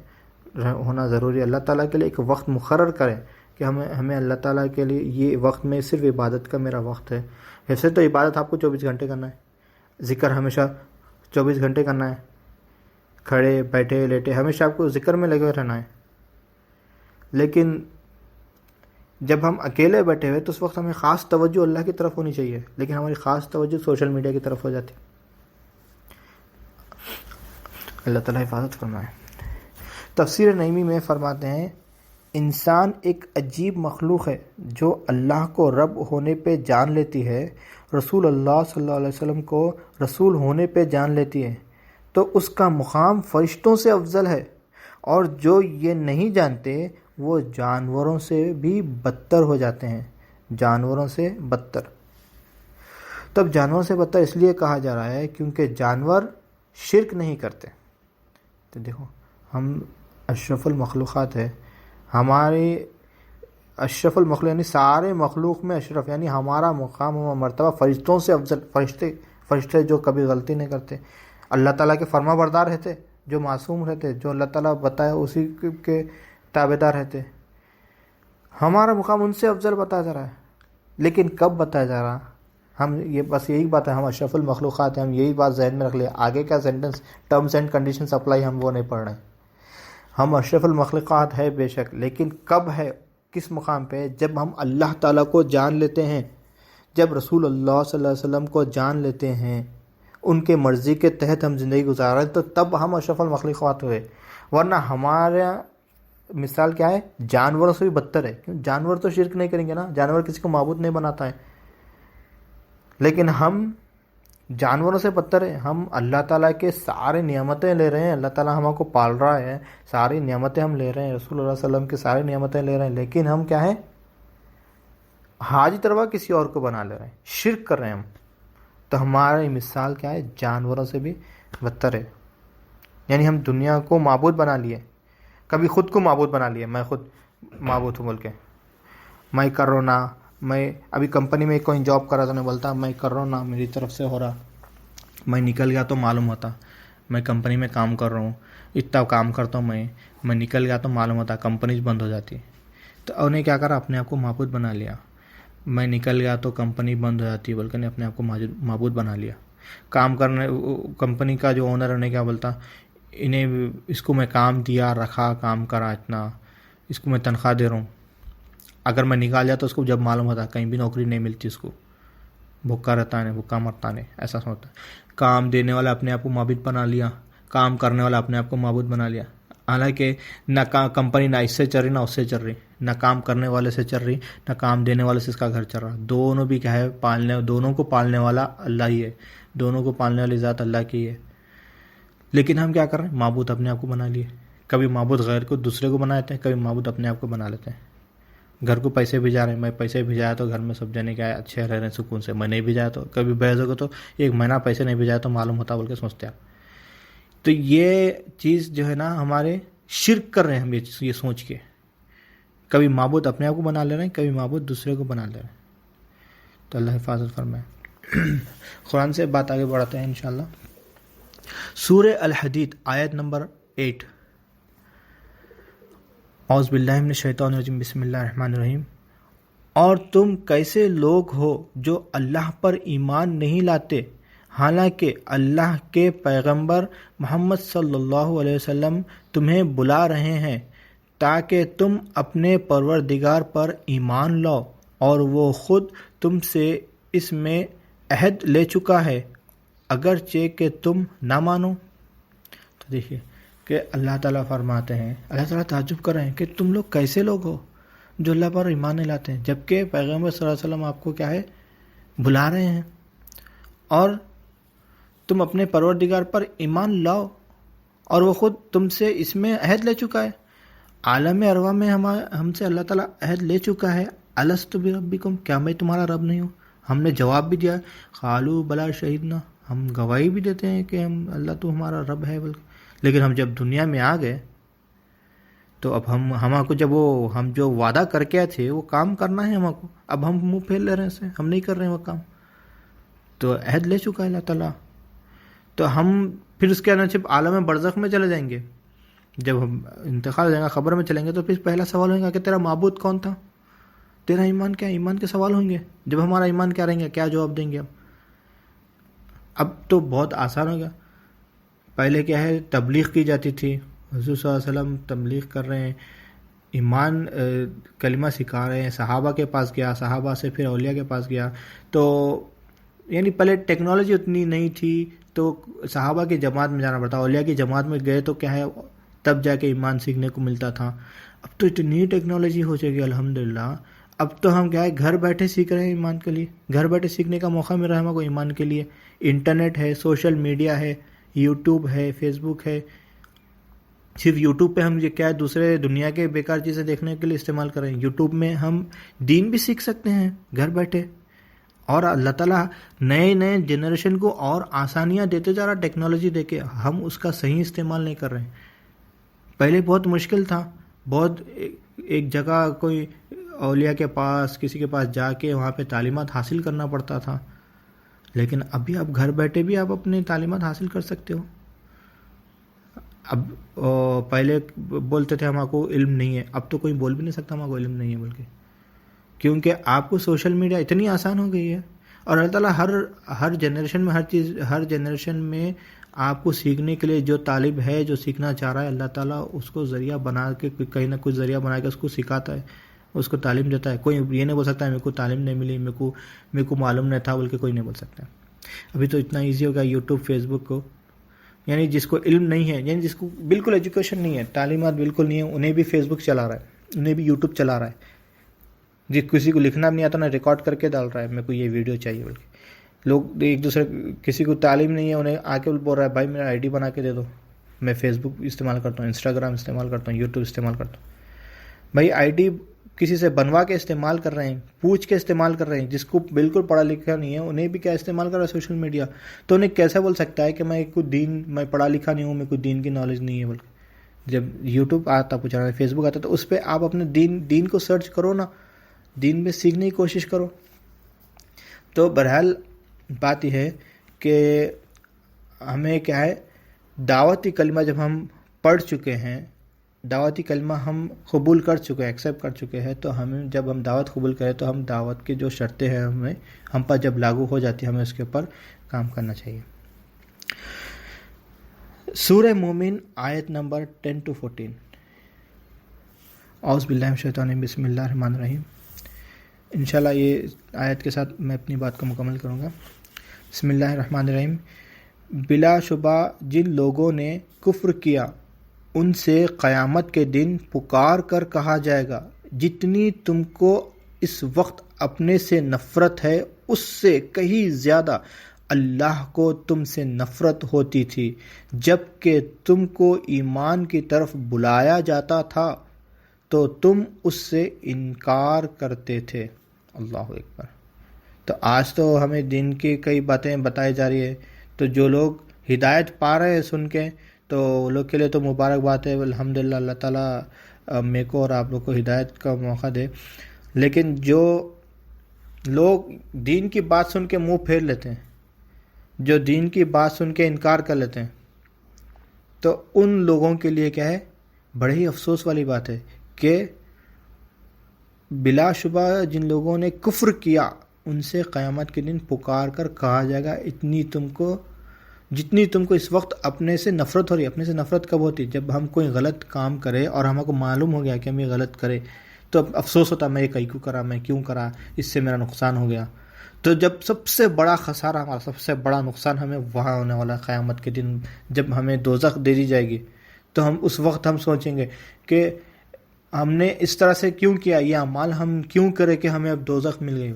ہونا ضروری ہے. اللہ تعالیٰ کے لیے ایک وقت مقرر کریں کہ ہمیں اللہ تعالیٰ کے لیے یہ وقت میں صرف عبادت کا میرا وقت ہے. ویسے تو عبادت آپ کو 24 گھنٹے کرنا ہے، ذکر ہمیشہ 24 گھنٹے کرنا ہے، کھڑے بیٹھے لیٹے ہمیشہ آپ کو ذکر میں لگے رہنا ہے. لیکن جب ہم اکیلے بیٹھے ہوئے تو اس وقت ہمیں خاص توجہ اللہ کی طرف ہونی چاہیے، لیکن ہماری خاص توجہ سوشل میڈیا کی طرف ہو جاتی. اللہ تعالیٰ حفاظت فرمائے. تفسیر نعیمی میں فرماتے ہیں انسان ایک عجیب مخلوق ہے جو اللہ کو رب ہونے پہ جان لیتی ہے، رسول اللہ صلی اللہ علیہ وسلم کو رسول ہونے پہ جان لیتی ہے تو اس کا مقام فرشتوں سے افضل ہے، اور جو یہ نہیں جانتے وہ جانوروں سے بھی بدتر ہو جاتے ہیں، جانوروں سے بدتر. تب جانوروں سے بدتر اس لیے کہا جا رہا ہے کیونکہ جانور شرک نہیں کرتے. تو دیکھو ہم اشرف المخلوقات ہے، ہمارے اشرف المخلوق یعنی سارے مخلوق میں اشرف، یعنی ہمارا مقام و مرتبہ فرشتوں سے افضل. فرشتے جو کبھی غلطی نہیں کرتے، اللہ تعالیٰ کے فرما بردار رہتے، جو معصوم رہتے، جو اللہ تعالیٰ بتایا اسی کے تابعدار رہتے، ہمارا مقام ان سے افضل بتایا جا رہا ہے. لیکن کب بتایا جا رہا؟ ہم یہ بس یہی بات ہے، ہم اشرف المخلوقات ہیں، ہم یہی بات ذہن میں رکھ لیں. آگے کا sentence terms and conditions apply ہم وہ نہیں پڑھ رہے ہیں. ہم اشرف المخلوقات ہے بے شک، لیکن کب ہے، کس مقام پہ؟ جب ہم اللہ تعالیٰ کو جان لیتے ہیں، جب رسول اللہ صلی اللہ علیہ وسلم کو جان لیتے ہیں، ان کے مرضی کے تحت ہم زندگی گزار رہے ہیں، تو تب ہم اشرف المخلوقات ہوئے. ورنہ ہمارا مثال کیا ہے؟ جانوروں سے بھی بدتر ہے. کیوں؟ جانور تو شرک نہیں کریں گے نا، جانور کسی کو معبود نہیں بناتا ہے. لیکن ہم جانوروں سے بدتر ہے. ہم اللہ تعالیٰ کے سارے نعمتیں لے رہے ہیں، اللہ تعالیٰ ہم کو پال رہا ہے، ساری نعمتیں ہم لے رہے ہیں، رسول اللہ صلی اللہ علیہ وسلم کی ساری نعمتیں لے رہے ہیں، لیکن ہم کیا ہیں؟ حاجت روا کسی اور کو بنا لے رہے ہیں، شرک کر رہے ہیں ہم. تو ہماری مثال کیا ہے؟ جانوروں سے بھی بدتر ہے. یعنی ہم دنیا کو معبود بنا لیے، کبھی خود کو معبود بنا لیے، میں خود معبود ہوں بول کے، میں کر رہا نا، میں ابھی کمپنی میں کوئی جاب کر رہا تو نہیں بولتا میں کر رہا ہوں نا، میری طرف سے ہو رہا، میں نکل گیا تو معلوم ہوتا میں کمپنی میں کام کر رہا ہوں، اتنا کام کرتا ہوں میں نکل گیا تو معلوم ہوتا کمپنی بند ہو جاتی. تو انہیں کیا کرا؟ اپنے آپ کو معبود بنا لیا. میں نکل گیا تو کمپنی بند ہو جاتی بلکہ نے اپنے آپ کو معبود بنا لیا. کام کرنے کمپنی کا جو اونر انہیں کیا بولتا، انہیں اس کو میں کام دیا، رکھا، کام کرا، اتنا اس کو میں تنخواہ دے رہا ہوں، اگر میں نکال جاتا تو اس کو جب معلوم ہوتا کہیں بھی نوکری نہیں ملتی، اس کو بھوکا رہتا ہے، بھوکا مرتا نہیں، ایسا ہوتا. کام دینے والا اپنے آپ کو معبود بنا لیا، کام کرنے والا اپنے آپ کو معبود بنا لیا. حالانکہ نہ کمپنی نہ اس سے چل رہی نہ اس سے چل رہی، نہ کام کرنے والے سے چل رہی نہ کام دینے والے سے اس کا گھر چل رہا. دونوں بھی کیا ہے؟ دونوں کو پالنے والا اللہ ہی ہے، دونوں کو پالنے والی ذات اللہ کی ہے. لیکن ہم کیا کر رہے ہیں؟ معبود اپنے آپ کو بنا لیے. کبھی معبود غیر کو دوسرے کو بنا لیتے ہیں، کبھی معبود اپنے آپ کو بنا لیتے ہیں. گھر کو پیسے بھیجا رہے ہیں، میں پیسے بھیجایا تو گھر میں سب جانے کیا ہے اچھے رہ رہے ہیں سکون سے، میں نہیں بھیجایا تو کبھی بحث کو تو 1 مہینہ پیسے نہیں بھیجایا تو معلوم ہوتا بول کے سوچتے ہیں. تو یہ چیز جو ہے نا ہمارے شرک کر رہے ہیں ہم یہ سوچ کے، کبھی معبود اپنے آپ کو بنا لے رہے ہیں، کبھی معبود دوسرے کو بنا لے رہے ہیں. تو اللہ حفاظت فرمائے. قرآن سے بات آگے بڑھاتے ہیں انشاءاللہ. سورہ الحدید آیت نمبر 8. اعوذ باللہ من الشیطان الرجیم، بسم اللہ الرحمن الرحیم. اور تم کیسے لوگ ہو جو اللہ پر ایمان نہیں لاتے حالانکہ اللہ کے پیغمبر محمد صلی اللہ علیہ وسلم تمہیں بلا رہے ہیں تاکہ تم اپنے پروردگار پر ایمان لاؤ اور وہ خود تم سے اس میں عہد لے چکا ہے اگرچہ کہ تم نہ مانو. تو دیکھیے کہ اللہ تعالیٰ فرماتے ہیں، اللہ تعالیٰ تعجب کر رہے ہیں کہ تم لوگ کیسے لوگ ہو جو اللہ پر ایمان نہیں لاتے ہیں، جبکہ پیغمبر صلی اللہ علیہ وسلم آپ کو کیا ہے بلا رہے ہیں، اور تم اپنے پروردگار پر ایمان لاؤ اور وہ خود تم سے اس میں عہد لے چکا ہے. عالم ارواح میں ہم سے اللہ تعالیٰ عہد لے چکا ہے. الست بربکم، کیا میں تمہارا رب نہیں ہوں؟ ہم نے جواب بھی دیا، قالوا بلا شہیدنا، ہم گواہی بھی دیتے ہیں کہ اللہ تو ہمارا رب ہے. بلکہ لیکن ہم جب دنیا میں آ گئے تو اب ہم کو جب ہم جو وعدہ کر کے آئے تھے وہ کام کرنا ہے ہم کو، اب ہم منہ پھیر لے رہے ہیں سے، ہم نہیں کر رہے ہیں وہ کام. تو عہد لے چکا ہے اللہ تعالیٰ. تو ہم پھر اس کے صرف عالم برزخ میں چلے جائیں گے، جب ہم انتقال ہو جائے گا قبر میں چلیں گے تو پھر پہلا سوال ہوگا کہ تیرا معبود کون تھا، تیرا ایمان کیا؟ ایمان کے سوال ہوں گے. جب ہمارا ایمان کیا رہیں گے، کیا جواب دیں گے؟ اب تو بہت آسان ہوگا. پہلے کیا ہے تبلیغ کی جاتی تھی، حضور صلی اللہ علیہ وسلم تبلیغ کر رہے ہیں، ایمان کلمہ سکھا رہے ہیں. صحابہ کے پاس گیا، صحابہ سے پھر اولیاء کے پاس گیا. تو یعنی پہلے ٹیکنالوجی اتنی نہیں تھی تو صحابہ کی جماعت میں جانا پڑتا، اولیاء کی جماعت میں گئے تو کیا ہے تب جا کے ایمان سیکھنے کو ملتا تھا. اب تو اتنی ٹیکنالوجی ہو چکی الحمدللہ، اب تو ہم کیا ہے گھر بیٹھے سیکھ رہے ہیں ایمان کے لیے، گھر بیٹھے سیکھنے کا موقع مل رہا ہے ہم کو ایمان کے لیے. انٹرنیٹ ہے، سوشل میڈیا ہے، یوٹیوب ہے، فیس بک ہے. صرف یوٹیوب پہ ہم یہ کیا ہے دوسرے دنیا کے بیکار چیزیں دیکھنے کے لیے استعمال کر رہے ہیں، یوٹیوب میں ہم دین بھی سیکھ سکتے ہیں گھر بیٹھے. اور اللہ تعالیٰ نئے جنریشن کو اور آسانیاں دیتے جا رہا ٹیکنالوجی دے کے، ہم اس کا صحیح استعمال نہیں کر رہے ہیں. پہلے بہت مشکل تھا، بہت ایک جگہ کوئی اولیاء کے پاس کسی کے پاس جا کے وہاں پہ تعلیمات حاصل کرنا پڑتا تھا، لیکن ابھی آپ گھر بیٹھے بھی آپ اپنی تعلیمات حاصل کر سکتے ہو. اب پہلے بولتے تھے ہمارے کو علم نہیں ہے، اب تو کوئی بول بھی نہیں سکتا ہمارے کو علم نہیں ہے بلکہ، کیونکہ آپ کو سوشل میڈیا اتنی آسان ہو گئی ہے. اور اللہ تعالیٰ ہر جنریشن میں ہر جنریشن میں آپ کو سیکھنے کے لیے جو طالب ہے جو سیکھنا چاہ رہا ہے اللہ تعالیٰ اس کو ذریعہ بنا کے کہیں نہ کچھ ذریعہ بنا کے اس کو سکھاتا ہے، اس کو تعلیم دیتا ہے. کوئی یہ نہیں بول سکتا ہے میرے کو تعلیم نہیں ملی، میرے کو معلوم نہیں تھا، بلکہ کوئی نہیں بول سکتا. ابھی تو اتنا ایزی ہو گیا یوٹیوب فیس بک کو، یعنی جس کو علم نہیں ہے، یعنی جس کو بالکل ایجوکیشن نہیں ہے، تعلیمات بالکل نہیں ہے، انہیں بھی فیس بک چلا رہا ہے، انہیں بھی یوٹیوب چلا رہا ہے. جس کسی کو لکھنا بھی نہیں آتا نا ریکارڈ کر کے ڈال رہا ہے میرے کو یہ ویڈیو چاہیے. بلکہ لوگ ایک دوسرے کسی کو تعلیم نہیں ہے انہیں آ کے بول رہا ہے بھائی میرا ID بنا کے دے دو، میں فیس بک استعمال کرتا ہوں، انسٹاگرام استعمال کرتا ہوں، یوٹیوب استعمال کرتا ہوں. بھائی ID کسی سے بنوا کے استعمال کر رہے ہیں، پوچھ کے استعمال کر رہے ہیں. جس کو بالکل پڑھا لکھا نہیں ہے انہیں بھی کیا استعمال کر رہا ہے سوشل میڈیا. تو انہیں کیسے بول سکتا ہے کہ میں پڑھا لکھا نہیں ہوں، میرے کو دین کی نالج نہیں ہے. بلکہ جب یوٹیوب آتا پوچھ رہا ہے، فیس بک آتا تو اس پہ آپ اپنے دین کو سرچ کرو نا، دین میں سیکھنے کی کوشش کرو. تو بہرحال بات یہ ہے کہ ہمیں کیا ہے دعوتی کلمہ جب ہم پڑھ چکے ہیں، دعوتی کلمہ ہم قبول کر چکے ہیں، ایکسیپٹ کر چکے ہیں، تو جب ہم دعوت قبول کریں تو ہم دعوت کی جو شرطیں ہیں ہم پر جب لاگو ہو جاتی ہیں ہمیں اس کے اوپر کام کرنا چاہیے. سورہ مومن آیت نمبر 10-14. اعوذ باللہ من الشیطان الرجیم، بسم اللہ الرحمن الرحیم. انشاءاللہ یہ آیت کے ساتھ میں اپنی بات کو مکمل کروں گا. بسم اللہ الرحمن الرحیم. بلا شبہ جن لوگوں نے کفر کیا ان سے قیامت کے دن پکار کر کہا جائے گا جتنی تم کو اس وقت اپنے سے نفرت ہے اس سے کہیں زیادہ اللہ کو تم سے نفرت ہوتی تھی جب کہ تم کو ایمان کی طرف بلایا جاتا تھا تو تم اس سے انکار کرتے تھے. اللہ اکبر. تو آج تو ہمیں دین کی کئی باتیں بتائی جا رہی ہے، تو جو لوگ ہدایت پا رہے ہیں سن کے تو لوگ کے لیے تو مبارک بات ہے، الحمدللہ. اللہ تعالیٰ میرے کو اور آپ لوگ کو ہدایت کا موقع دے. لیکن جو لوگ دین کی بات سن کے منہ پھیر لیتے ہیں، جو دین کی بات سن کے انکار کر لیتے ہیں، تو ان لوگوں کے لیے کیا ہے بڑے ہی افسوس والی بات ہے کہ بلا شبہ جن لوگوں نے کفر کیا ان سے قیامت کے دن پکار کر کہا جائے گا جتنی تم کو اس وقت اپنے سے نفرت ہو رہی ہے. اپنے سے نفرت کب ہوتی؟ جب ہم کوئی غلط کام کرے اور ہم کو معلوم ہو گیا کہ ہم یہ غلط کرے، تو اب افسوس ہوتا میں یہ کیوں کرا، میں کیوں کرا، اس سے میرا نقصان ہو گیا. تو جب سب سے بڑا خسارہ، ہمارا سب سے بڑا نقصان ہمیں وہاں ہونے والا قیامت کے دن، جب ہمیں دوزخ دے دی جائے گی، تو ہم اس وقت ہم سوچیں گے کہ ہم نے اس طرح سے کیوں کیا، یہ اعمال ہم کیوں کرے کہ ہمیں اب دوزخ مل گئی.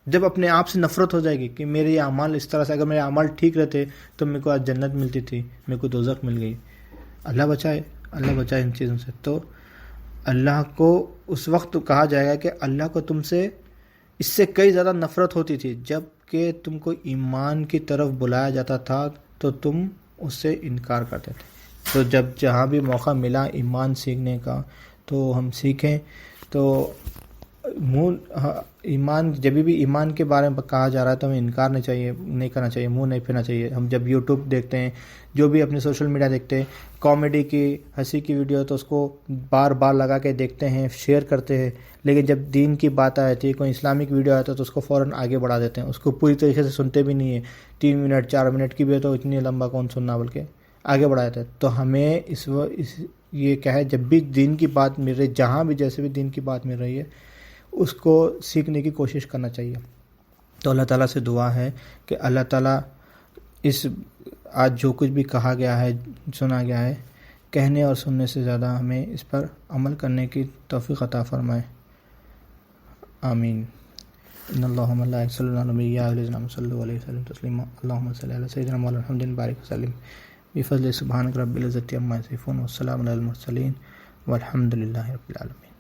جب اپنے آپ سے نفرت ہو جائے گی کہ میرے یہ اعمال اس طرح سے، اگر میرے اعمال ٹھیک رہتے تو میرے کو آج جنت ملتی تھی، میرے کو دوزخ مل گئی. اللہ بچائے، اللہ بچائے ان چیزوں سے. تو اللہ کو اس وقت کہا جائے گا کہ اللہ کو تم سے اس سے کئی زیادہ نفرت ہوتی تھی، جب کہ تم کو ایمان کی طرف بلایا جاتا تھا تو تم اس سے انکار کرتے تھے. تو جب جہاں بھی موقع ملا ایمان سیکھنے کا تو ہم سیکھیں. تو ایمان، جب بھی ایمان کے بارے میں کہا جا رہا ہے تو ہمیں انکار نہیں کرنا چاہیے، منہ نہیں پھیرنا چاہیے. ہم جب یوٹیوب دیکھتے ہیں، جو بھی اپنے سوشل میڈیا دیکھتے ہیں، کامیڈی کی، ہنسی کی ویڈیو تو اس کو بار بار لگا کے دیکھتے ہیں، شیئر کرتے ہیں. لیکن جب دین کی بات آتی ہے، کوئی اسلامک ویڈیو آتا ہے تو اس کو فوراً آگے بڑھا دیتے ہیں، اس کو پوری طریقے سے سنتے بھی نہیں ہیں. 3 منٹ 4 منٹ کی بھی ہے تو اتنی لمبا کون سننا، بلکہ آگے بڑھا دیتے ہیں. تو ہمیں یہ کیا ہے، جب بھی دین کی بات مل رہی، جہاں بھی جیسے بھی دین کی بات مل رہی ہے، اس کو سیکھنے کی کوشش کرنا چاہیے. تو اللہ تعالیٰ سے دعا ہے کہ اللہ تعالیٰ اس آج جو کچھ بھی کہا گیا ہے، سنا گیا ہے، کہنے اور سننے سے زیادہ ہمیں اس پر عمل کرنے کی توفیق عطا فرمائے. آمین. ان اللہم صلی اللہ علیہ وسلم تسلیما. اللہم صلی علی سیدنا مولانا محمد بارک وسلم بفضل سبحانک رب العزت عما یصفون والسلام علی المرسلین والحمد للہ رب العالمین.